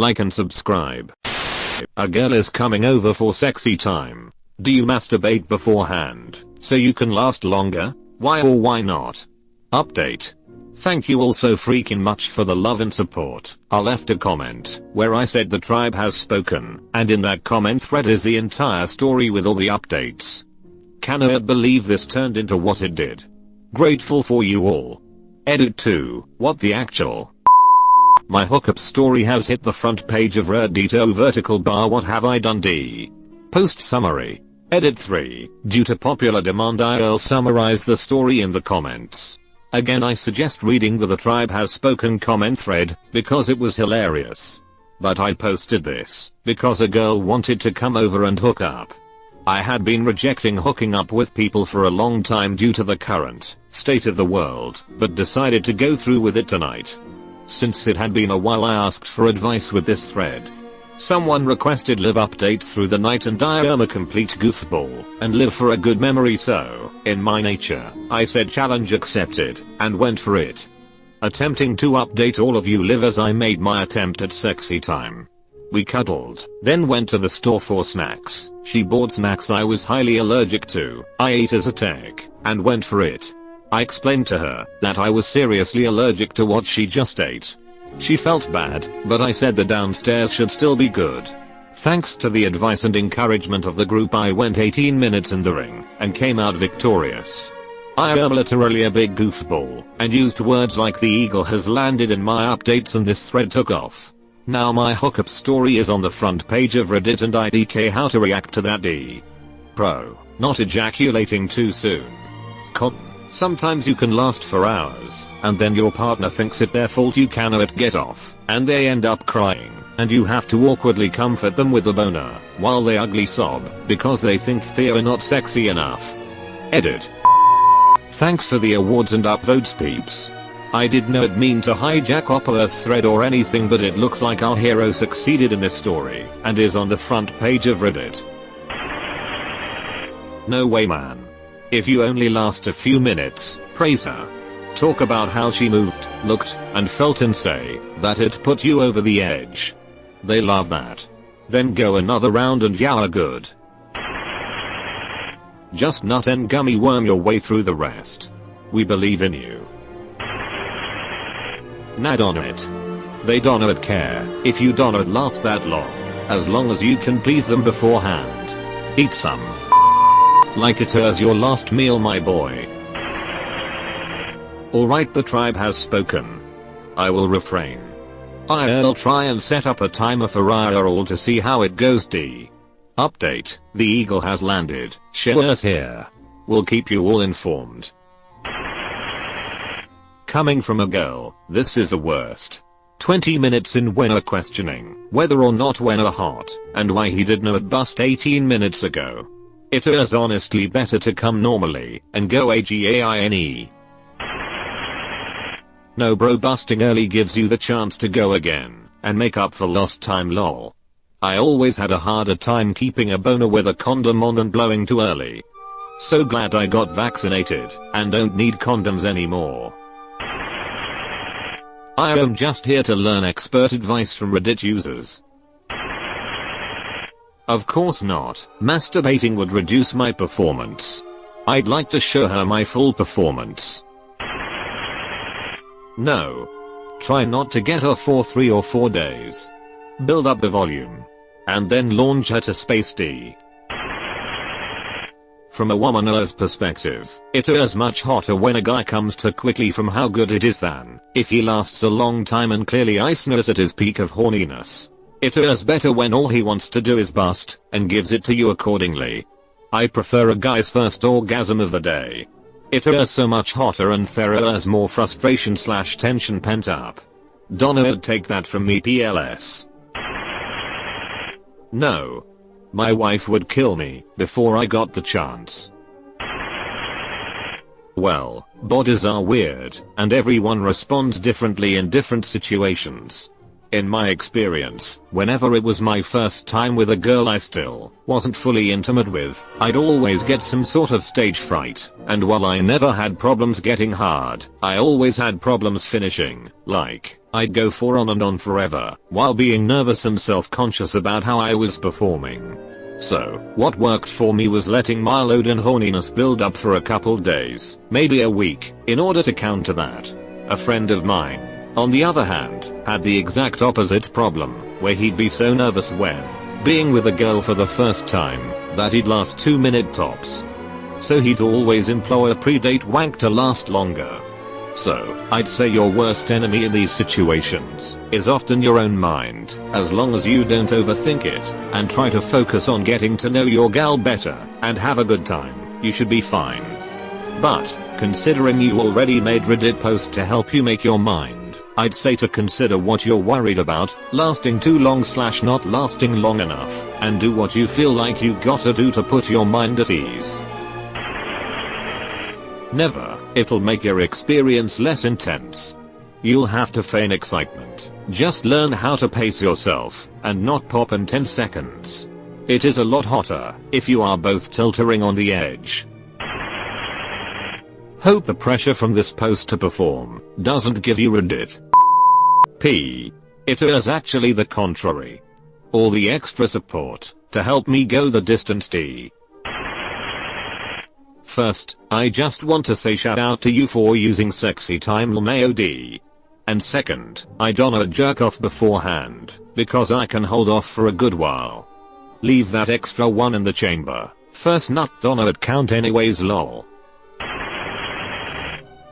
like and subscribe. A girl is coming over for sexy time. Do you masturbate beforehand so you can last longer? Why or why not? Update. Thank you all so freaking much for the love and support. I left a comment where I said the tribe has spoken, and in that comment thread is the entire story with all the updates. Cannot believe this turned into what it did. Grateful for you all. Edit 2. What the actual? My hookup story has hit the front page of Redditis vertical bar what have I done D. Post summary. Edit 3. Due to popular demand I'll summarize the story in the comments. Again I suggest reading the tribe has spoken comment thread, because it was hilarious. But I posted this, because a girl wanted to come over and hook up. I had been rejecting hooking up with people for a long time due to the current state of the world, but decided to go through with it tonight. Since it had been a while I asked for advice with this thread. Someone requested live updates through the night and I am a complete goofball and live for a good memory, so, in my nature, I said challenge accepted, and went for it. Attempting to update all of you live as I made my attempt at sexy time. We cuddled, then went to the store for snacks. She bought snacks I was highly allergic to, I ate as a tech, and went for it. I explained to her that I was seriously allergic to what she just ate. She felt bad, but I said the downstairs should still be good. Thanks to the advice and encouragement of the group I went 18 minutes in the ring, and came out victorious. I am literally a big goofball, and used words like the eagle has landed in my updates and this thread took off. Now my hookup story is on the front page of Reddit and IDK how to react to that D. Pro. Not ejaculating too soon. Con. Sometimes you can last for hours, and then your partner thinks it their fault you cannot get off, and they end up crying, and you have to awkwardly comfort them with a boner, while they ugly sob, because they think they're not sexy enough. Edit. Thanks for the awards and upvotes peeps. I did not mean to hijack Opera's thread or anything, but it looks like our hero succeeded in this story, and is on the front page of Reddit. No way man. If you only last a few minutes, praise her. Talk about how she moved, looked, and felt and say that it put you over the edge. They love that. Then go another round and you're good. Just nut and gummy worm your way through the rest. We believe in you. Nad on it. They don't care if you don't last that long as you can please them beforehand. Eat some. Like it is your last meal my boy. Alright, the tribe has spoken. I will refrain. I'll try and set up a timer for all to see how it goes D. Update, the eagle has landed, Showers here. We'll keep you all informed. Coming from a girl, this is the worst. 20 minutes in when a questioning whether or not when a hot, and why he did not bust 18 minutes ago. It is honestly better to come normally, and go AGAINE. No bro, busting early gives you the chance to go again, and make up for lost time lol. I always had a harder time keeping a boner with a condom on than blowing too early. So glad I got vaccinated, and don't need condoms anymore. I am just here to learn expert advice from Reddit users. Of course not, masturbating would reduce my performance. I'd like to show her my full performance. No. Try not to get her for 3 or 4 days. Build up the volume. And then launch her to space D. From a woman's perspective, it is much hotter when a guy comes too quickly from how good it is than if he lasts a long time and clearly ice not at his peak of horniness. It is better when all he wants to do is bust, and gives it to you accordingly. I prefer a guy's first orgasm of the day. It is so much hotter and there is more frustration / tension pent up. Dona'd take that from me PLS. No. My wife would kill me before I got the chance. Well, bodies are weird, and everyone responds differently in different situations. In my experience, whenever it was my first time with a girl I still wasn't fully intimate with, I'd always get some sort of stage fright, and while I never had problems getting hard, I always had problems finishing, like, I'd go for on and on forever, while being nervous and self-conscious about how I was performing. So, what worked for me was letting my load and horniness build up for a couple days, maybe a week, in order to counter that. A friend of mine, on the other hand, had the exact opposite problem, where he'd be so nervous when being with a girl for the first time, that he'd last 2-minute tops. So he'd always employ a pre-date wank to last longer. So, I'd say your worst enemy in these situations is often your own mind. As long as you don't overthink it, and try to focus on getting to know your gal better, and have a good time, you should be fine. But, considering you already made Reddit post to help you make your mind, I'd say to consider what you're worried about, lasting too long / not lasting long enough, and do what you feel like you gotta do to put your mind at ease. Never, it'll make your experience less intense. You'll have to feign excitement, just learn how to pace yourself, and not pop in 10 seconds. It is a lot hotter, if you are both tilting on the edge. Hope the pressure from this post to perform doesn't give you Reddit. It is actually the contrary. All the extra support to help me go the distance. First, I just want to say shout out to you for using sexy time LMAOD. And second, I don't jerk off beforehand, because I can hold off for a good while. Leave that extra one in the chamber. First nut don't count anyways lol.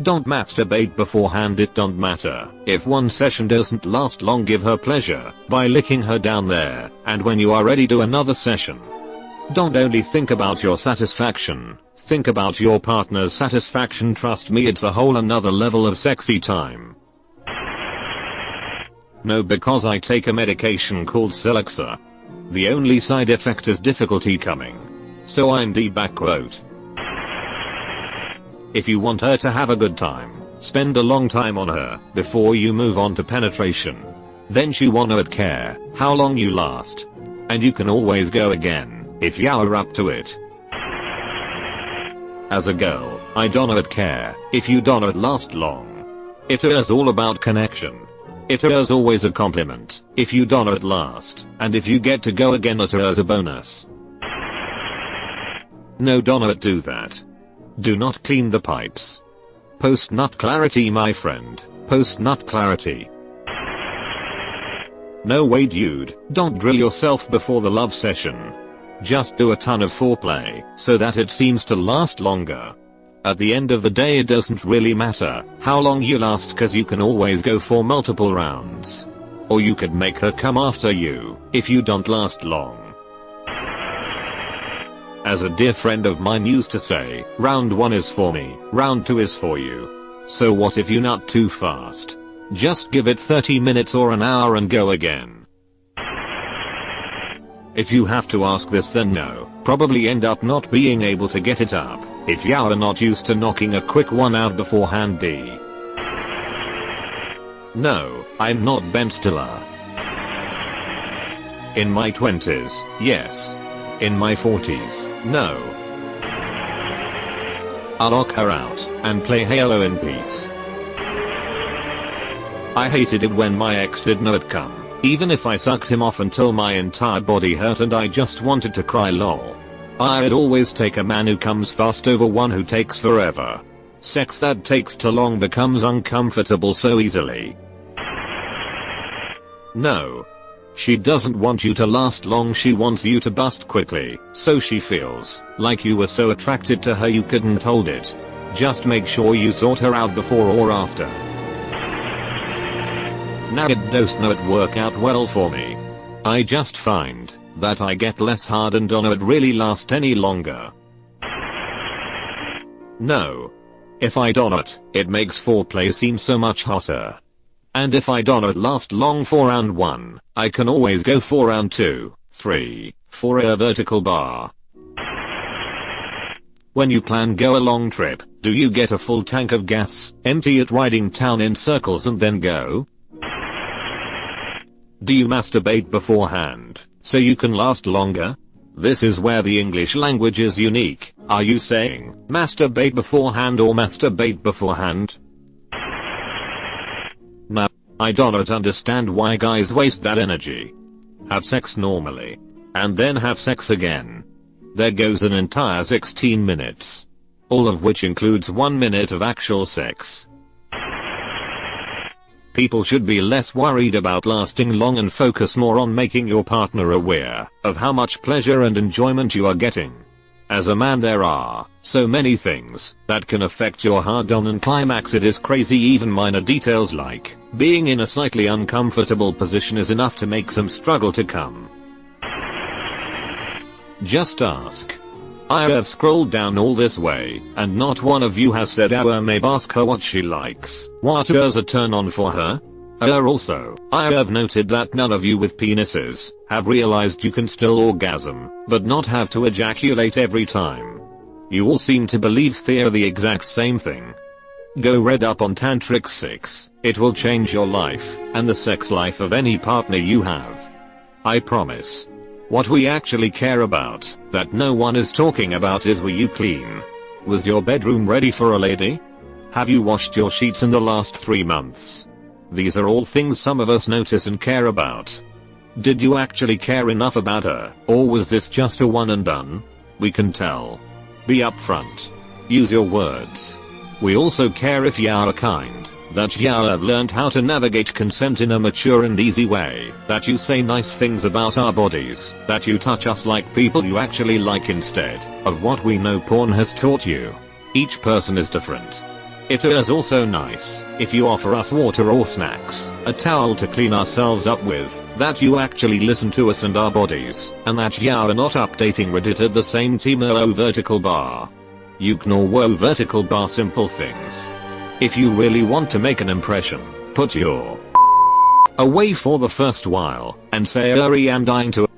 Don't masturbate beforehand, it don't matter. If one session doesn't last long, give her pleasure by licking her down there, and when you are ready do another session. Don't only think about your satisfaction, think about your partner's satisfaction. Trust me, it's a whole another level of sexy time. No, because I take a medication called Celexa. The only side effect is difficulty coming. So I'm quote. If you want her to have a good time, spend a long time on her before you move on to penetration. Then she won't care how long you last. And you can always go again if you're up to it. As a girl, I don't care if you don't last long. It is all about connection. It is always a compliment if you don't last, and if you get to go again, it is a bonus. No, don't do that. Do not clean the pipes. Post nut clarity, my friend. Post nut clarity. No way dude, don't drill yourself before the love session. Just do a ton of foreplay, so that it seems to last longer. At the end of the day, it doesn't really matter how long you last, cause you can always go for multiple rounds. Or you could make her come after you, if you don't last long. As a dear friend of mine used to say, round 1 is for me, round 2 is for you. So what if you nut too fast? Just give it 30 minutes or an hour and go again. If you have to ask this, then no, probably end up not being able to get it up, if you're not used to knocking a quick one out beforehand. No, I'm not Ben Stiller. In my 20s, yes. In my 40s, no. I'll lock her out and play Halo in peace. I hated it when my ex did not come, even if I sucked him off until my entire body hurt and I just wanted to cry lol. I'd always take a man who comes fast over one who takes forever. Sex that takes too long becomes uncomfortable so easily. No. She doesn't want you to last long, she wants you to bust quickly, so she feels like you were so attracted to her you couldn't hold it. Just make sure you sort her out before or after. Now it does not work out well for me. I just find that I get less hard and don't really last any longer. No. If I don't, it makes foreplay seem so much hotter. And if I don't last long for round 1, I can always go for round 2, 3, for a vertical bar. When you plan go a long trip, do you get a full tank of gas, empty it riding town in circles and then go? Do you masturbate beforehand, so you can last longer? This is where the English language is unique. Are you saying masturbate beforehand or masturbate beforehand? Now, I don't understand why guys waste that energy. Have sex normally. And then have sex again. There goes an entire 16 minutes. All of which includes 1 minute of actual sex. People should be less worried about lasting long and focus more on making your partner aware of how much pleasure and enjoyment you are getting. As a man, there are so many things that can affect your hard-on and climax. It is crazy. Even minor details like being in a slightly uncomfortable position is enough to make them struggle to come. Just ask. I have scrolled down all this way, and not one of you has said maybe ask her what she likes. What is a turn on for her? Also, I have noted that none of you with penises have realized you can still orgasm, but not have to ejaculate every time. You all seem to believe they're the exact same thing. Go read up on Tantric 6, it will change your life, and the sex life of any partner you have. I promise. What we actually care about, that no one is talking about, is were you clean? Was your bedroom ready for a lady? Have you washed your sheets in the last 3 months? These are all things some of us notice and care about. Did you actually care enough about her, or was this just a one and done? We can tell. Be upfront. Use your words. We also care if you are kind, that you have learned how to navigate consent in a mature and easy way, that you say nice things about our bodies, that you touch us like people you actually like instead of what we know porn has taught you. Each person is different. It is also nice if you offer us water or snacks, a towel to clean ourselves up with, that you actually listen to us and our bodies, and that you are not updating Reddit at the same time. Vertical bar. You ignore vertical bar simple things. If you really want to make an impression, put your away for the first while, and say I am dying to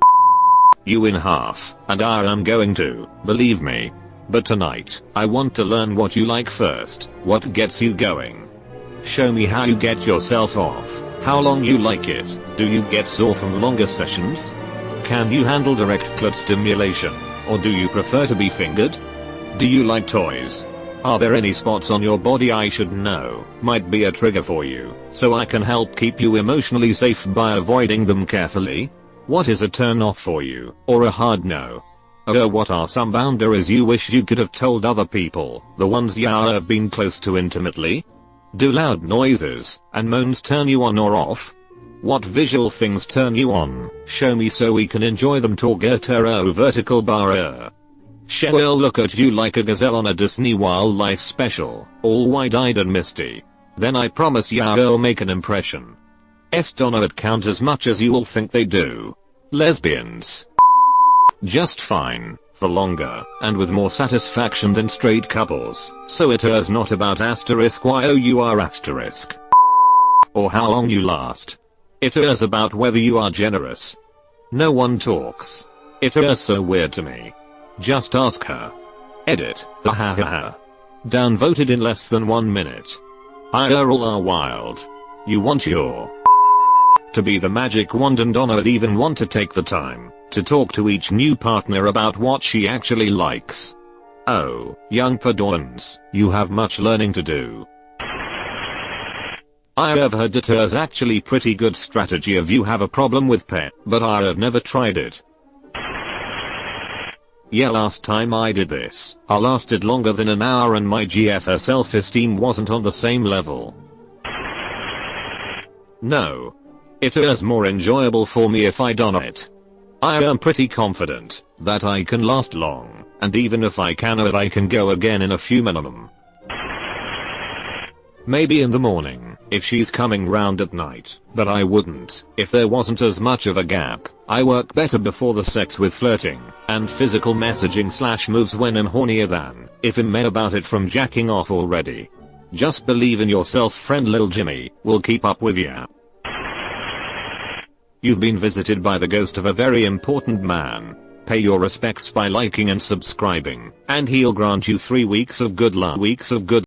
you in half, and I am going to, believe me. But tonight, I want to learn what you like first, what gets you going. Show me how you get yourself off, how long you like it, do you get sore from longer sessions? Can you handle direct clit stimulation, or do you prefer to be fingered? Do you like toys? Are there any spots on your body I should know, might be a trigger for you, so I can help keep you emotionally safe by avoiding them carefully? What is a turn off for you, or a hard no? What are some boundaries you wish you could have told other people, the ones you have been close to intimately? Do loud noises and moans turn you on or off? What visual things turn you on? Show me so we can enjoy them. Vertical bar. She'll look at you like a gazelle on a Disney wildlife special, all wide-eyed and misty. Then I promise you'll make an impression. Don't it count as much as you all think they do. Lesbians. Just fine, for longer, and with more satisfaction than straight couples, so it is not about *YOUR***, or how long you last. It is about whether you are generous. No one talks. It is so weird to me. Just ask her. Edit, downvoted in less than 1 minute. All are wild. You want your to be the magic wand, and don't even want to take the time to talk to each new partner about what she actually likes. Oh, young Padawans, you have much learning to do. I have heard it is actually pretty good strategy if you have a problem with pet, but I have never tried it. Yeah, last time I did this, I lasted longer than an hour and my GF self-esteem wasn't on the same level. No. It is more enjoyable for me if I done it. I am pretty confident that I can last long, and even if I cannot, I can go again in a few minimum. Maybe in the morning, if she's coming round at night, but I wouldn't if there wasn't as much of a gap. I work better before the sex with flirting and physical messaging / moves when I'm hornier than if I'm mad about it from jacking off already. Just believe in yourself, friend. Lil Jimmy will keep up with ya. You've been visited by the ghost of a very important man. Pay your respects by liking and subscribing, and he'll grant you 3 weeks of good luck.